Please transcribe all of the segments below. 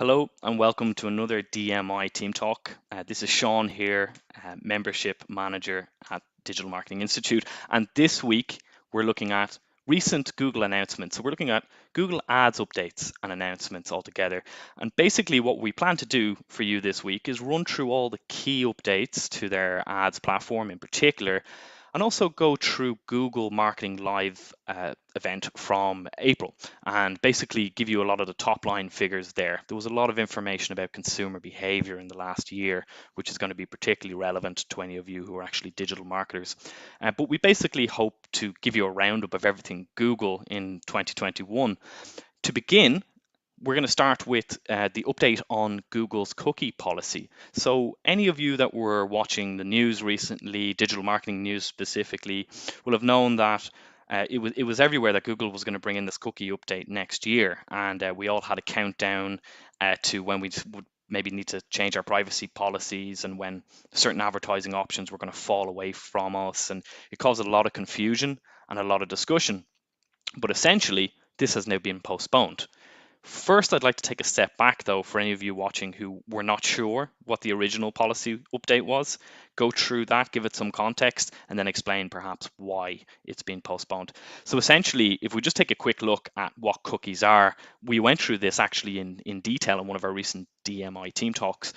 Hello and welcome to another DMI TeamTalk. This is Sean here, Membership Manager at Digital Marketing Institute. And this week we're looking at recent Google announcements. So we're looking at Google Ads updates and announcements altogether. And basically what we plan to do for you this week is run through all the key updates to their ads platform in particular, and also go through Google Marketing Live event from April and basically give you a lot of the top line figures there. There was a lot of information about consumer behavior in the last year, which is going to be particularly relevant to any of you who are actually digital marketers. But we basically hope to give you a roundup of everything Google in 2021. To begin, we're going to start with the update on Google's cookie policy. So any of you that were watching the news recently, digital marketing news specifically, will have known that it was everywhere that Google was going to bring in this cookie update next year, and we all had a countdown to when we would maybe need to change our privacy policies and when certain advertising options were going to fall away from us, and it caused a lot of confusion and a lot of discussion. But essentially, this has now been postponed. First, I'd like to take a step back, though, for any of you watching who were not sure what the original policy update was. Go through that, give it some context, and then explain perhaps why it's been postponed. So essentially, if we just take a quick look at what cookies are, we went through this actually in detail in one of our recent DMI team talks,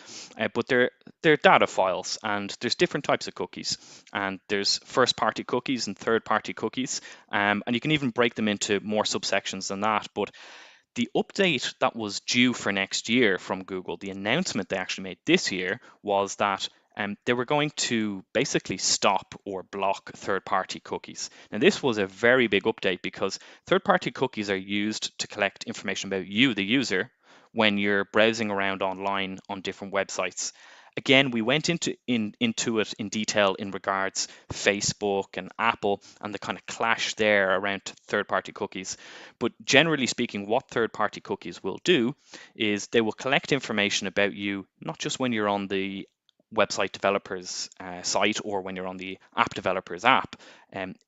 but they're data files, and there's different types of cookies. And there's first-party cookies and third-party cookies, and you can even break them into more subsections than that. But the update that was due for next year from Google, the announcement they actually made this year was that they were going to basically stop or block third-party cookies. Now, this was a very big update because third-party cookies are used to collect information about you, the user, when you're browsing around online on different websites. Again, we went into it in detail in regards Facebook and Apple and the kind of clash there around third-party cookies. But generally speaking, what third-party cookies will do is they will collect information about you, not just when you're on the website developer's site or when you're on the app developer's app.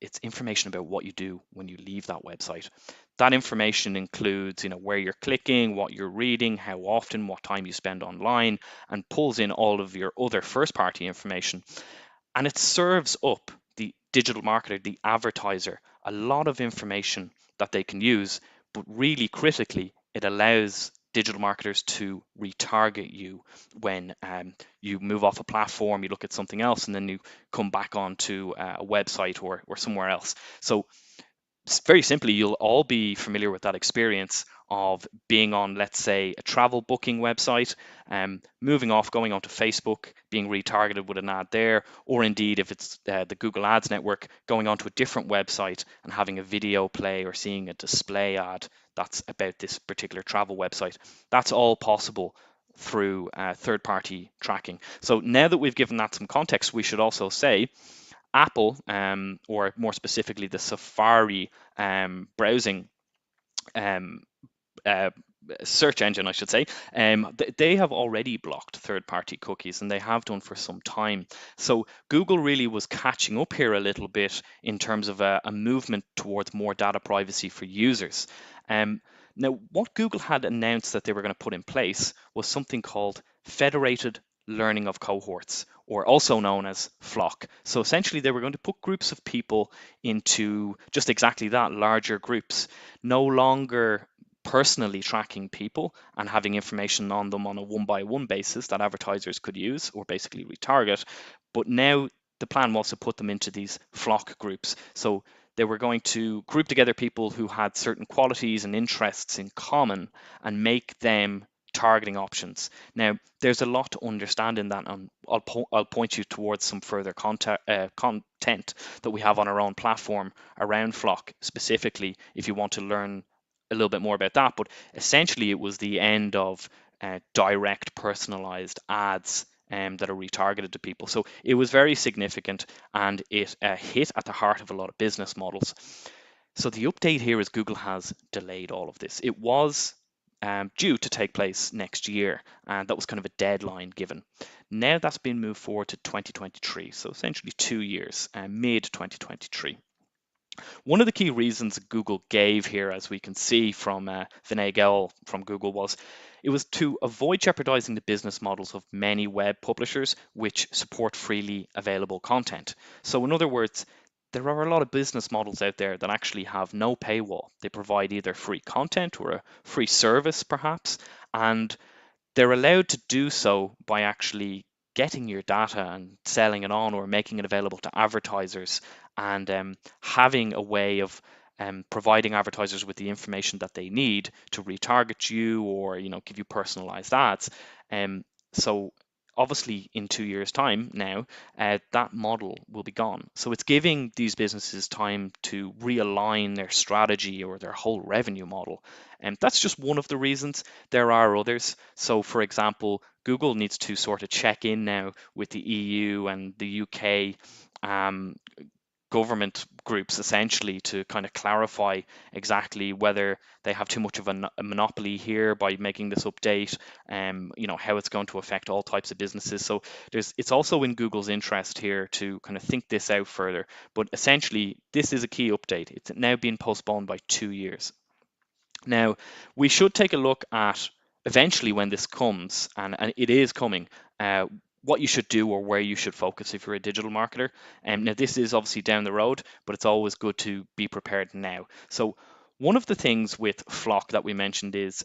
It's information about what you do when you leave that website. That information includes, where you're clicking, what you're reading, how often, what time you spend online, and pulls in all of your other first-party information. And it serves up the digital marketer, the advertiser, a lot of information that they can use, but really critically, it allows digital marketers to retarget you when you move off a platform, you look at something else, and then you come back onto a website or somewhere else. So very simply, you'll all be familiar with that experience of being on, let's say, a travel booking website, moving off, going onto Facebook, being retargeted with an ad there, or indeed, if it's the Google Ads network, going onto a different website and having a video play or seeing a display ad that's about this particular travel website. That's all possible through third-party tracking. So now that we've given that some context, we should also say Apple, or more specifically the Safari browsing um, uh, search engine, I should say, they have already blocked third-party cookies, and they have done for some time. So Google really was catching up here a little bit in terms of a movement towards more data privacy for users. Now, what Google had announced that they were going to put in place was something called federated learning of cohorts, or also known as flock. So essentially, they were going to put groups of people into just exactly that, larger groups, no longer personally tracking people and having information on them on a one-by-one basis that advertisers could use or basically retarget. But now the plan was to put them into these flock groups. So they were going to group together people who had certain qualities and interests in common and make them targeting options. Now, there's a lot to understand in that, and I'll point you towards some further content that we have on our own platform around Flock, specifically if you want to learn a little bit more about that. But essentially, it was the end of direct personalized ads that are retargeted to people. So it was very significant, and it hit at the heart of a lot of business models. So the update here is Google has delayed all of this. It was due to take place next year, and that was kind of a deadline given. Now that's been moved forward to 2023, so essentially 2 years, mid 2023. One of the key reasons Google gave here, as we can see from Vinay Goel from Google, was it was to avoid jeopardizing the business models of many web publishers which support freely available content. So, in other words, there are a lot of business models out there that actually have no paywall. They provide either free content or a free service, perhaps, and they're allowed to do so by actually getting your data and selling it on or making it available to advertisers and having a way of providing advertisers with the information that they need to retarget you or give you personalized ads. Um, so obviously in 2 years time now that model will be gone, so it's giving these businesses time to realign their strategy or their whole revenue model, and that's just one of the reasons. There are others. So, for example, Google needs to sort of check in now with the EU and the UK um, government groups essentially to kind of clarify exactly whether they have too much of a monopoly here by making this update, how it's going to affect all types of businesses. So it's also in Google's interest here to kind of think this out further. But essentially, this is a key update. It's now been postponed by 2 years. Now, we should take a look at eventually when this comes, and it is coming, what you should do or where you should focus if you're a digital marketer. Now, this is obviously down the road, but it's always good to be prepared now. So, one of the things with Flock that we mentioned is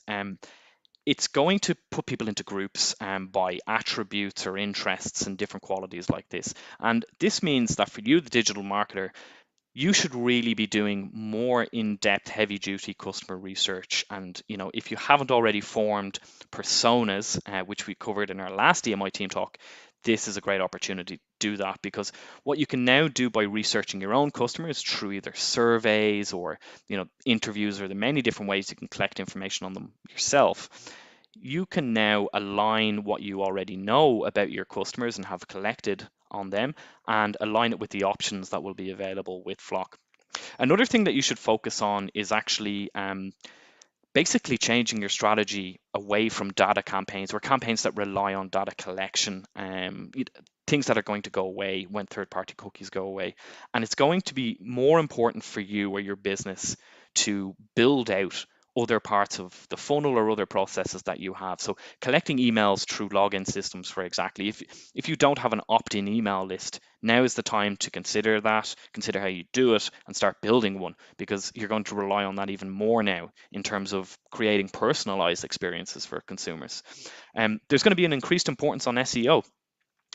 it's going to put people into groups by attributes or interests and different qualities like this. And this means that for you, the digital marketer, you should really be doing more in-depth heavy duty customer research. And if you haven't already formed personas, which we covered in our last DMI team talk, this is a great opportunity to do that, because what you can now do by researching your own customers through either surveys or interviews, or the many different ways you can collect information on them yourself, you can now align what you already know about your customers and have collected on them and align it with the options that will be available with Flock. Another thing that you should focus on is actually basically changing your strategy away from data campaigns or campaigns that rely on data collection, things that are going to go away when third-party cookies go away. And it's going to be more important for you or your business to build out other parts of the funnel or other processes that you have. So collecting emails through login systems, for exactly, if you don't have an opt-in email list, now is the time to consider that, consider how you do it, and start building one, because you're going to rely on that even more now in terms of creating personalized experiences for consumers. There's going to be an increased importance on SEO.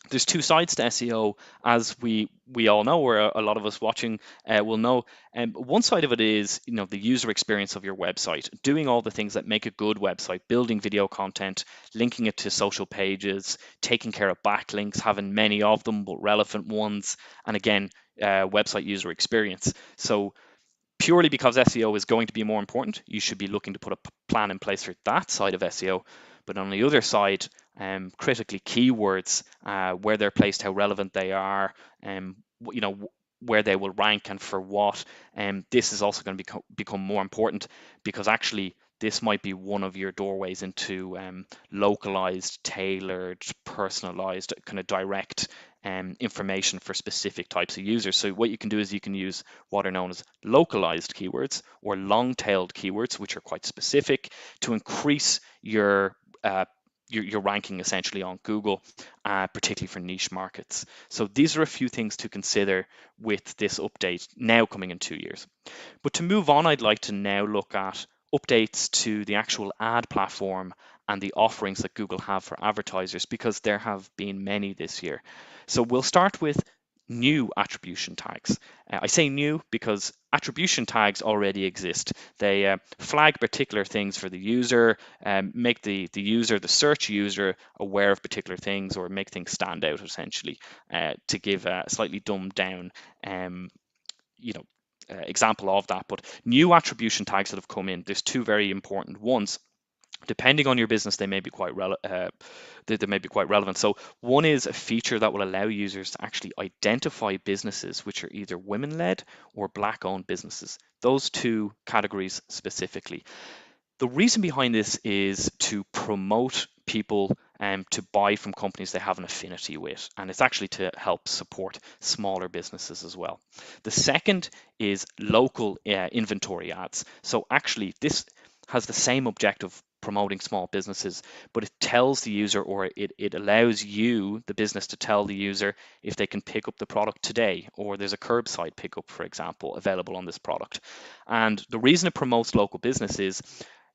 There's two sides to SEO, as we all know, or a lot of us watching will know. One side of it is the user experience of your website, doing all the things that make a good website, building video content, linking it to social pages, taking care of backlinks, having many of them but relevant ones, and again, website user experience. So purely because SEO is going to be more important, you should be looking to put a plan in place for that side of SEO. But on the other side, critically keywords, where they're placed, how relevant they are, where they will rank and for what. This is also going to become more important, because actually this might be one of your doorways into localized, tailored, personalized, kind of direct information for specific types of users. So what you can do is you can use what are known as localized keywords or long-tailed keywords, which are quite specific, to increase your ranking essentially on Google, particularly for niche markets. So these are a few things to consider with this update now coming in 2 years. But to move on, I'd like to now look at updates to the actual ad platform and the offerings that Google have for advertisers, because there have been many this year. So we'll start with new attribution tags. I say new because attribution tags already exist. They flag particular things for the user, make the user, the search user, aware of particular things, or make things stand out essentially, to give a slightly dumbed down example of that. But new attribution tags that have come in, there's two very important ones. Depending on your business, they may be quite relevant. So one is a feature that will allow users to actually identify businesses which are either women-led or Black-owned businesses. Those two categories specifically. The reason behind this is to promote people to buy from companies they have an affinity with. And it's actually to help support smaller businesses as well. The second is local inventory ads. So actually, this has the same objective, promoting small businesses, but it tells the user, or it allows you, the business, to tell the user if they can pick up the product today, or there's a curbside pickup, for example, available on this product. And the reason it promotes local business is,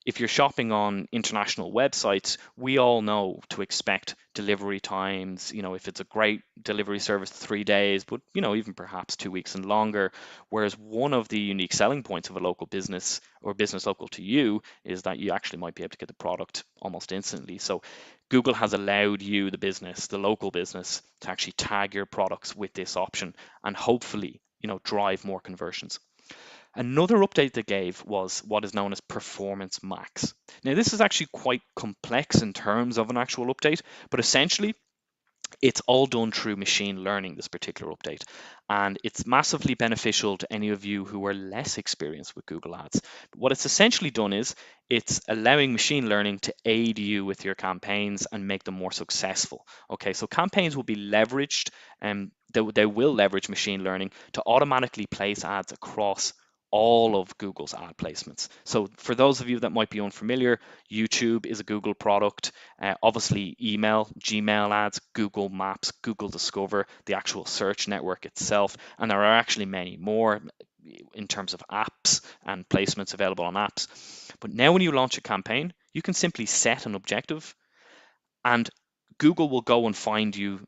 if you're shopping on international websites, we all know to expect delivery times. If it's a great delivery service, 3 days, but even perhaps 2 weeks and longer. Whereas one of the unique selling points of a local business, or business local to you, is that you actually might be able to get the product almost instantly. So Google has allowed you, the business, the local business, to actually tag your products with this option, and hopefully, drive more conversions. Another update they gave was what is known as Performance Max. Now, this is actually quite complex in terms of an actual update, but essentially, it's all done through machine learning, this particular update. And it's massively beneficial to any of you who are less experienced with Google Ads. But what it's essentially done is it's allowing machine learning to aid you with your campaigns and make them more successful. Okay, so campaigns will be leveraged, and they will leverage machine learning to automatically place ads across all of Google's ad placements. So for those of you that might be unfamiliar, YouTube is a Google product. Obviously, email, Gmail ads, Google Maps, Google Discover, the actual search network itself, and there are actually many more in terms of apps and placements available on apps. But now when you launch a campaign, you can simply set an objective, and Google will go and find you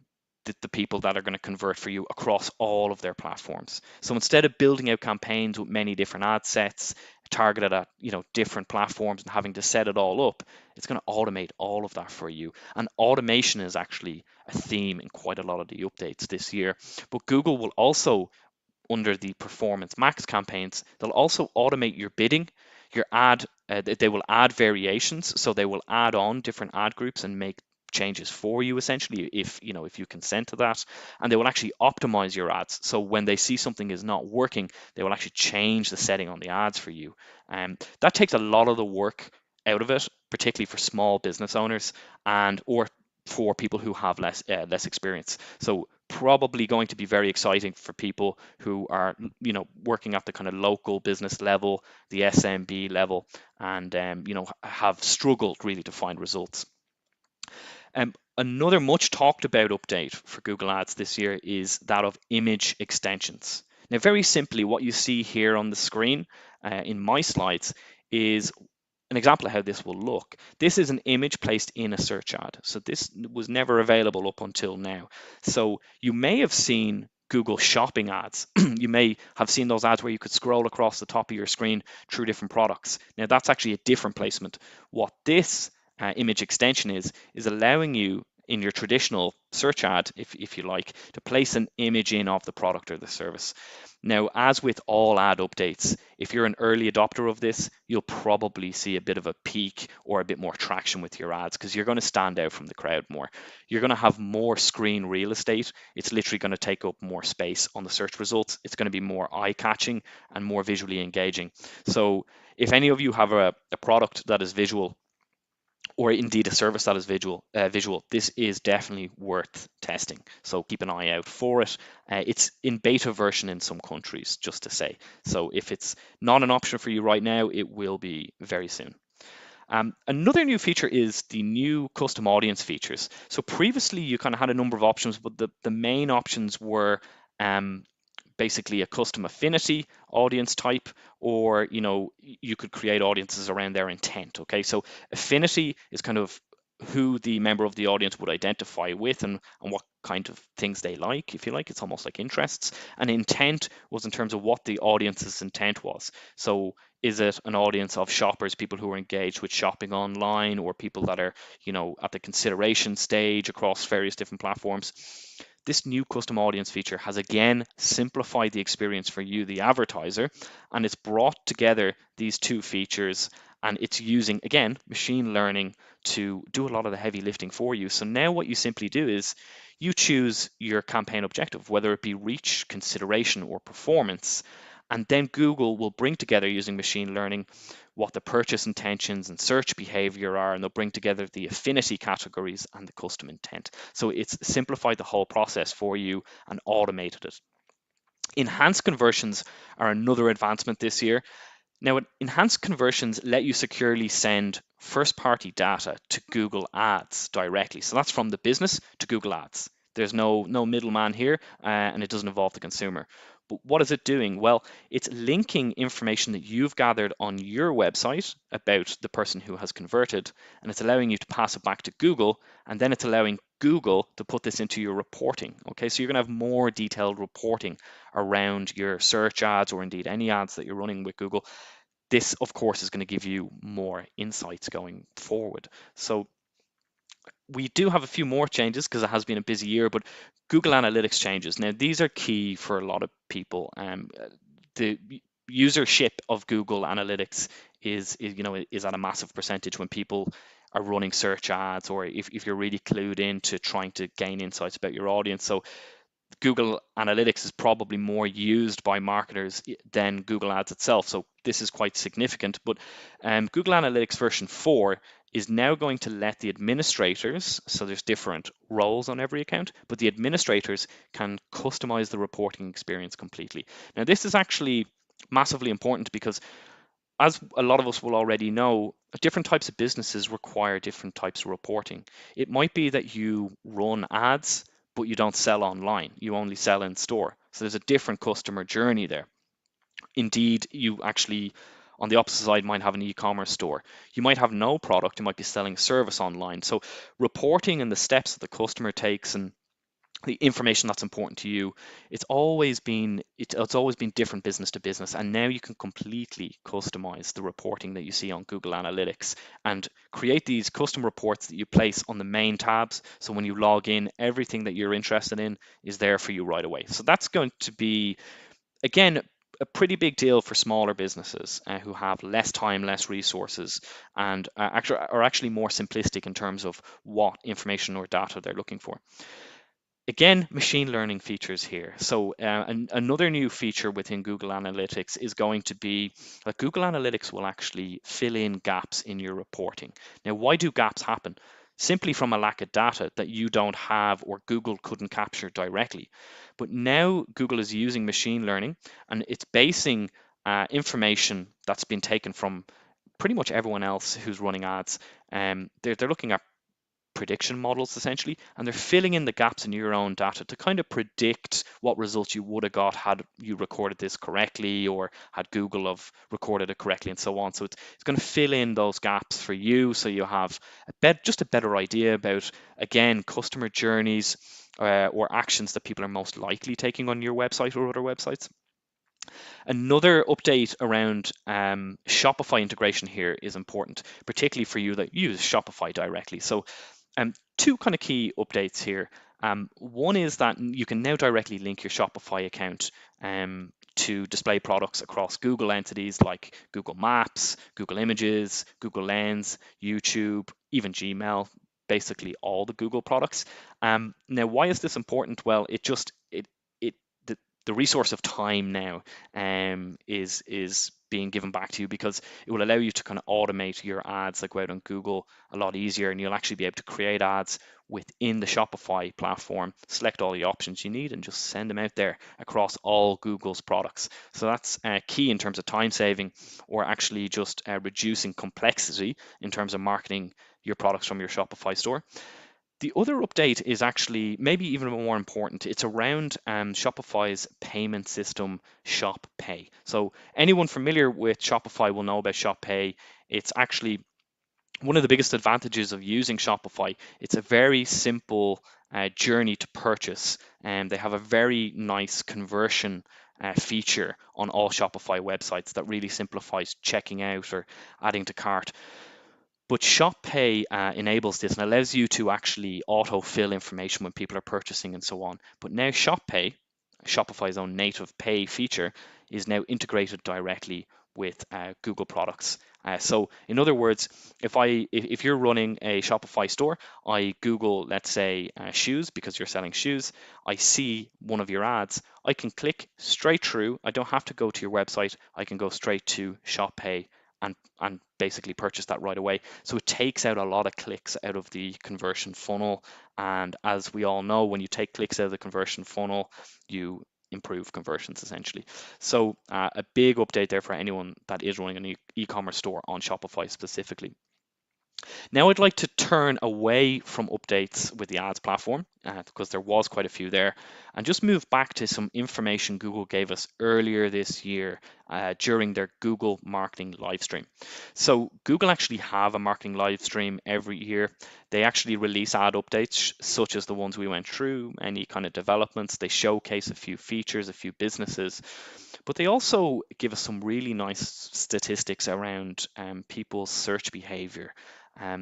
the people that are going to convert for you across all of their platforms. So instead of building out campaigns with many different ad sets targeted at different platforms and having to set it all up, it's going to automate all of that for you. And automation is actually a theme in quite a lot of the updates this year. But Google will also, under the Performance Max campaigns, they'll also automate your bidding, your ad. They will add variations, so they will add on different ad groups and make changes for you, essentially, if you consent to that. And they will actually optimize your ads, so when they see something is not working, they will actually change the setting on the ads for you. That takes a lot of the work out of it, particularly for small business owners and or for people who have less experience. So probably going to be very exciting for people who are working at the kind of local business level, the SMB level, and have struggled really to find results. Another much talked about update for Google Ads this year is that of image extensions. Now, very simply, what you see here on the screen in my slides is an example of how this will look. This is an image placed in a search ad. So this was never available up until now. So you may have seen Google shopping ads. You may have seen those ads where you could scroll across the top of your screen through different products. Now, that's actually a different placement. What this image extension is allowing you in your traditional search ad, if you like, to place an image in of the product or the service. Now, as with all ad updates, if you're an early adopter of this, you'll probably see a bit of a peak or a bit more traction with your ads, because you're going to stand out from the crowd more. You're going to have more screen real estate. It's literally going to take up more space on the search results. It's going to be more eye-catching and more visually engaging. So if any of you have a product that is visual, or indeed a service that is visual, this is definitely worth testing. So keep an eye out for it. It's in beta version in some countries, just to say. So if it's not an option for you right now, it will be very soon. Another new feature is the new custom audience features. So previously you kind of had a number of options, but the main options were basically a custom affinity audience type, or you could create audiences around their intent. Okay, so affinity is kind of who the member of the audience would identify with and what kind of things they like, if you like. It's almost like interests. And intent was in terms of what the audience's intent was. So is it an audience of shoppers, people who are engaged with shopping online, or people that are at the consideration stage across various different platforms? This new custom audience feature has again simplified the experience for you, the advertiser, and it's brought together these two features, and it's using, again, machine learning to do a lot of the heavy lifting for you. So now what you simply do is you choose your campaign objective, whether it be reach, consideration, or performance, And then Google will bring together, using machine learning, what the purchase intentions and search behavior are, and they'll bring together the affinity categories and the custom intent. So it's simplified the whole process for you and automated it. Enhanced conversions are another advancement this year. Now, enhanced conversions let you securely send first-party data to Google Ads directly. So that's from the business to Google Ads. There's no middleman here, and it doesn't involve the consumer. But what is it doing? Well, it's linking information that you've gathered on your website about the person who has converted, and it's allowing you to pass it back to Google, and then it's allowing Google to put this into your reporting. Okay, so you're going to have more detailed reporting around your search ads, or indeed any ads that you're running with Google. This, of course, is going to give you more insights going forward. So we do have a few more changes because it has been a busy year, but Google Analytics changes. Now, these are key for a lot of people. The usership of Google Analytics is at a massive percentage when people are running search ads, or if you're really clued into trying to gain insights about your audience. So Google Analytics is probably more used by marketers than Google Ads itself. So this is quite significant. But Google Analytics version 4 is now going to let the administrators, so there's different roles on every account, but the administrators can customize the reporting experience completely. Now, this is actually massively important because, as a lot of us will already know, different types of businesses require different types of reporting. It might be that you run ads, but you don't sell online. You only sell in store. So there's a different customer journey there. Indeed, you actually, on the opposite side, might have an e-commerce store. You might have no product. You might be selling service online. So reporting and the steps that the customer takes and the information that's important to you, it's always been different business to business, and now you can completely customize the reporting that you see on Google Analytics and create these custom reports that you place on the main tabs. So when you log in, everything that you're interested in is there for you right away. So that's going to be, again, a pretty big deal for smaller businesses who have less time, less resources, and are actually more simplistic in terms of what information or data they're looking for. Again, machine learning features here. So another new feature within Google Analytics is going to be that Google Analytics will actually fill in gaps in your reporting. Now, why do gaps happen? Simply from a lack of data that you don't have or Google couldn't capture directly. But now Google is using machine learning, and it's basing information that's been taken from pretty much everyone else who's running ads. They're looking at prediction models essentially, and they're filling in the gaps in your own data to kind of predict what results you would have got had you recorded this correctly, or had Google have recorded it correctly, and so on. So it's going to fill in those gaps for you, so you have just a better idea about, again, customer journeys or actions that people are most likely taking on your website or other websites. Another update around Shopify integration here is important, particularly for you that use Shopify directly. So two kind of key updates here. One is that you can now directly link your Shopify account to display products across Google entities like Google Maps, Google Images, Google Lens, YouTube, even Gmail, basically all the Google products. Now, why is this important? Well, the resource of time now is being given back to you, because it will allow you to kind of automate your ads that go out on Google a lot easier, and you'll actually be able to create ads within the Shopify platform, select all the options you need, and just send them out there across all Google's products. So that's key in terms of time saving, or actually just reducing complexity in terms of marketing your products from your Shopify store. The other update is actually maybe even more important. It's around Shopify's payment system, Shop Pay. So anyone familiar with Shopify will know about Shop Pay. It's actually one of the biggest advantages of using Shopify. It's a very simple journey to purchase, and they have a very nice conversion feature on all Shopify websites that really simplifies checking out or adding to cart. But Shop Pay enables this and allows you to actually auto-fill information when people are purchasing and so on. But now Shop Pay, Shopify's own native pay feature, is now integrated directly with Google products. So in other words, if you're running a Shopify store, I Google, let's say, shoes, because you're selling shoes. I see one of your ads. I can click straight through. I don't have to go to your website. I can go straight to Shop Pay and basically purchase that right away. So it takes out a lot of clicks out of the conversion funnel. And as we all know, when you take clicks out of the conversion funnel, you improve conversions essentially. So a big update there for anyone that is running an e-commerce store on Shopify specifically. Now I'd like to turn away from updates with the ads platform because there was quite a few there, and just move back to some information Google gave us earlier this year during their Google Marketing Livestream. So Google actually have a marketing live stream every year. They actually release ad updates such as the ones we went through, any kind of developments. They showcase a few features, a few businesses, but they also give us some really nice statistics around people's search behavior.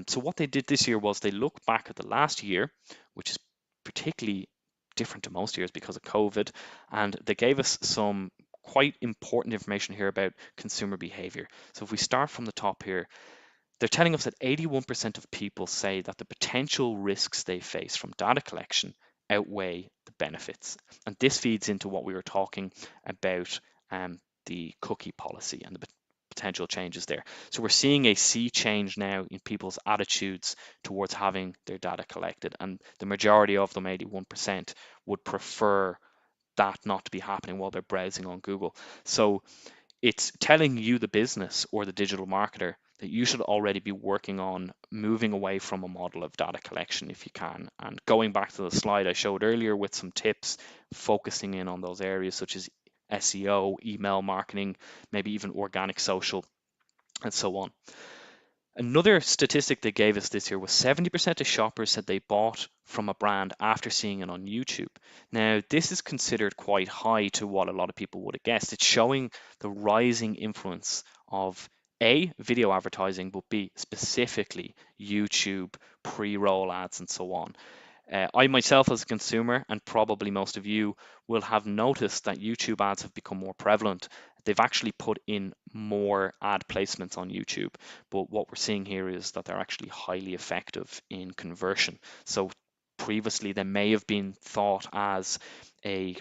So what they did this year was they looked back at the last year, which is particularly different to most years because of COVID, and they gave us some quite important information here about consumer behavior. So if we start from the top here, they're telling us that 81% of people say that the potential risks they face from data collection outweigh the benefits. And this feeds into what we were talking about, the cookie policy and the potential changes there. So we're seeing a sea change now in people's attitudes towards having their data collected, and the majority of them, 81%, would prefer that not to be happening while they're browsing on Google. So it's telling you, the business or the digital marketer, that you should already be working on moving away from a model of data collection if you can. And going back to the slide I showed earlier with some tips, focusing in on those areas such as SEO, email marketing, maybe even organic social, and so on. Another statistic they gave us this year was 70% of shoppers said they bought from a brand after seeing it on YouTube. Now, this is considered quite high to what a lot of people would have guessed. It's showing the rising influence of A, video advertising, but B, specifically YouTube, pre-roll ads, and so on. I myself, as a consumer, and probably most of you, will have noticed that YouTube ads have become more prevalent. They've actually put in more ad placements on YouTube, but what we're seeing here is that they're actually highly effective in conversion. So previously, they may have been thought as a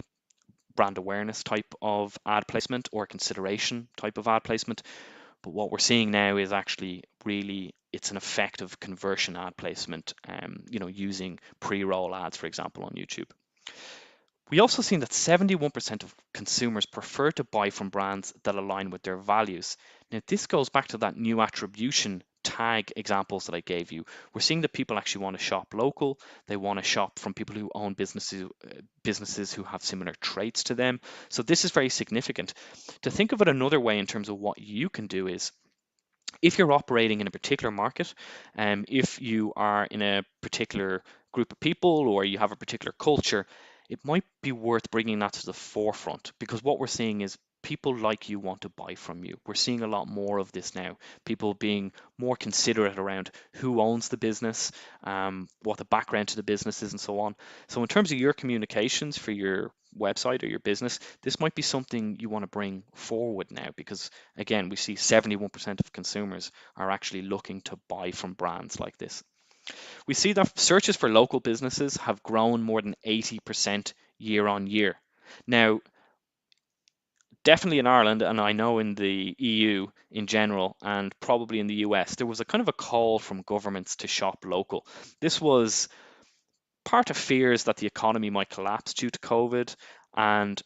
brand awareness type of ad placement or consideration type of ad placement, but what we're seeing now is actually really, it's an effective conversion ad placement, using pre-roll ads, for example, on YouTube. We also seen that 71% of consumers prefer to buy from brands that align with their values. Now, this goes back to that new attribution tag examples that I gave you. We're seeing that people actually want to shop local. They want to shop from people who own businesses who have similar traits to them. So this is very significant. To think of it another way in terms of what you can do is, if you're operating in a particular market, if you are in a particular group of people or you have a particular culture, it might be worth bringing that to the forefront, because what we're seeing is people like you want to buy from you. We're seeing a lot more of this now, people being more considerate around who owns the business, what the background to the business is, and so on. So in terms of your communications for your website or your business, this might be something you want to bring forward now, because again, we see 71% of consumers are actually looking to buy from brands like this. We see that searches for local businesses have grown more than 80% year on year. Now, definitely in Ireland, and I know in the EU in general, and probably in the US, there was a kind of a call from governments to shop local. This was part of fears that the economy might collapse due to COVID, and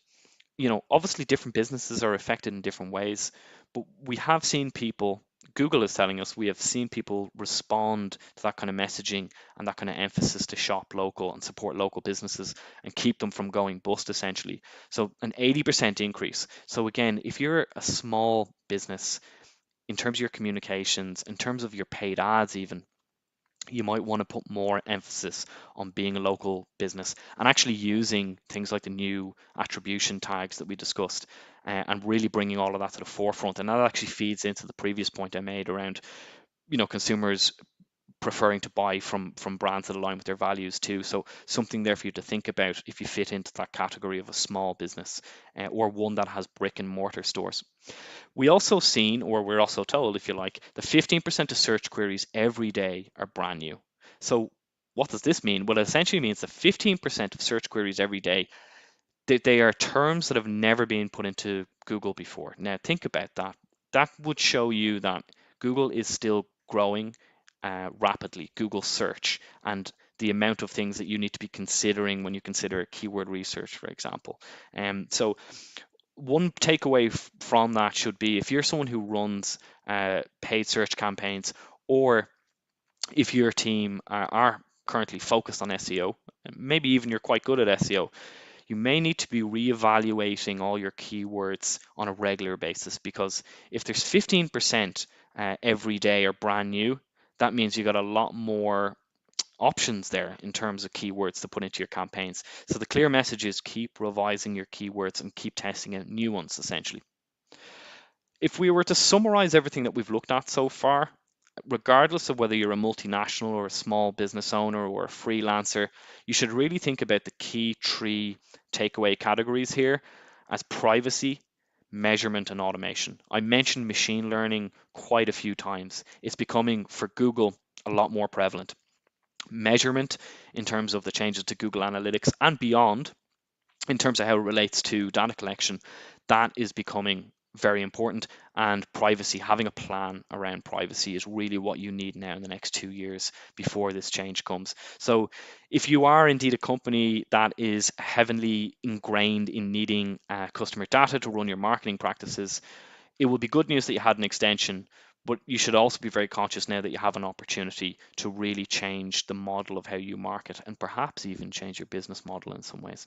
obviously different businesses are affected in different ways, but we have seen people, Google is telling us, we have seen people respond to that kind of messaging and that kind of emphasis to shop local and support local businesses and keep them from going bust, essentially. So an 80% increase. So again, if you're a small business, in terms of your communications, in terms of your paid ads even, you might want to put more emphasis on being a local business and actually using things like the new attribution tags that we discussed, and really bringing all of that to the forefront. And that actually feeds into the previous point I made around, consumers preferring to buy from brands that align with their values too. So something there for you to think about if you fit into that category of a small business or one that has brick and mortar stores. We also seen, or we're also told, if you like, that 15% of search queries every day are brand new. So what does this mean? Well, it essentially means that 15% of search queries every day, they are terms that have never been put into Google before. Now, think about that. That would show you that Google is still growing rapidly, Google search, and the amount of things that you need to be considering when you consider keyword research, for example. So one takeaway from that should be if you're someone who runs paid search campaigns, or if your team are currently focused on SEO, maybe even you're quite good at SEO, you may need to be reevaluating all your keywords on a regular basis, because if there's 15% every day are brand new, that means you got a lot more options there in terms of keywords to put into your campaigns. So the clear message is keep revising your keywords and keep testing out new ones, essentially. If we were to summarize everything that we've looked at so far, regardless of whether you're a multinational or a small business owner or a freelancer, you should really think about the key three takeaway categories here as privacy, measurement, and automation. I mentioned machine learning quite a few times. It's becoming, for Google, a lot more prevalent. Measurement in terms of the changes to Google Analytics and beyond, in terms of how it relates to data collection, that is becoming very important. And privacy, having a plan around privacy is really what you need now in the next 2 years before this change comes. So if you are indeed a company that is heavily ingrained in needing customer data to run your marketing practices, it will be good news that you had an extension, but you should also be very conscious now that you have an opportunity to really change the model of how you market and perhaps even change your business model in some ways.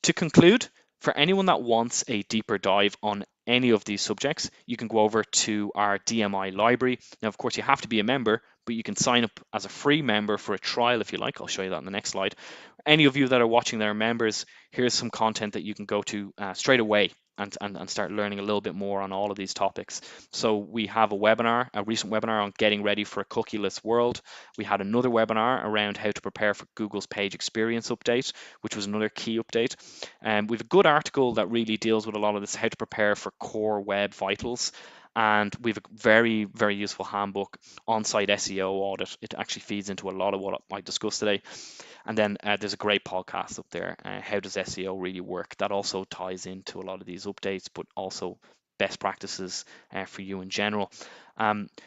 To conclude, for anyone that wants a deeper dive on any of these subjects, you can go over to our DMI library. Now, of course, you have to be a member, but you can sign up as a free member for a trial if you like. I'll show you that in the next slide. Any of you that are watching that are members, here's some content that you can go to straight away and start learning a little bit more on all of these topics. So we have a recent webinar on getting ready for a cookieless world. We had another webinar around how to prepare for Google's page experience update, which was another key update. We have a good article that really deals with a lot of this, how to prepare for core web vitals. And we have a very, very useful handbook, on-site SEO audit. It actually feeds into a lot of what I discussed today. And then there's a great podcast up there, How Does SEO Really Work? That also ties into a lot of these updates, but also best practices for you in general.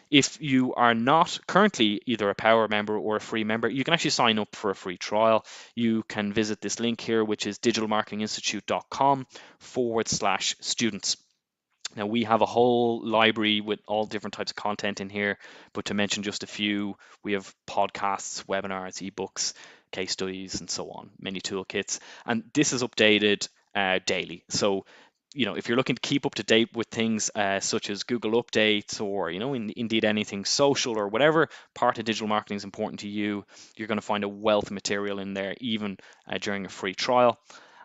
If you are not currently either a power member or a free member, you can actually sign up for a free trial. You can visit this link here, which is digitalmarketinginstitute.com/students. Now we have a whole library with all different types of content in here, but to mention just a few, we have podcasts, webinars, ebooks, case studies, and so on, many toolkits. And this is updated daily. So, if you're looking to keep up to date with things such as Google updates or, indeed anything social or whatever part of digital marketing is important to you, you're going to find a wealth of material in there, even during a free trial.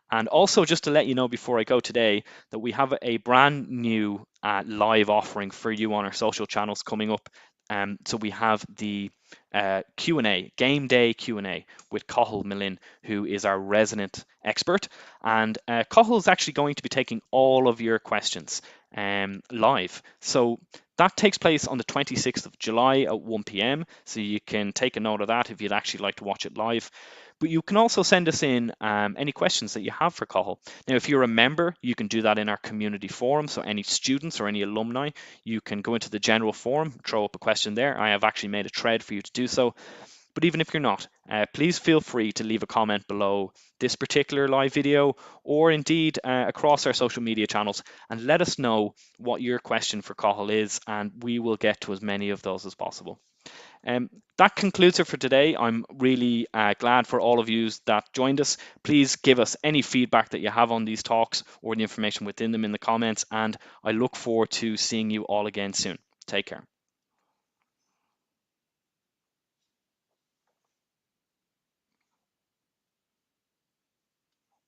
And also, just to let you know before I go today, that we have a brand new live offering for you on our social channels coming up. So we have the Q&A, game day Q&A with Cathal Millin, who is our resident expert. And Cathal is actually going to be taking all of your questions live. So that takes place on the 26th of July at 1 p.m. So you can take a note of that if you'd actually like to watch it live. But you can also send us in any questions that you have for Cathal. Now, if you're a member, you can do that in our community forum. So any students or any alumni, you can go into the general forum, throw up a question there. I have actually made a thread for you to do so. But even if you're not, please feel free to leave a comment below this particular live video, or indeed across our social media channels, and let us know what your question for Cathal is, and we will get to as many of those as possible. That concludes it for today. I'm really glad for all of you that joined us. Please give us any feedback that you have on these talks or the information within them in the comments, and I look forward to seeing you all again soon. Take care.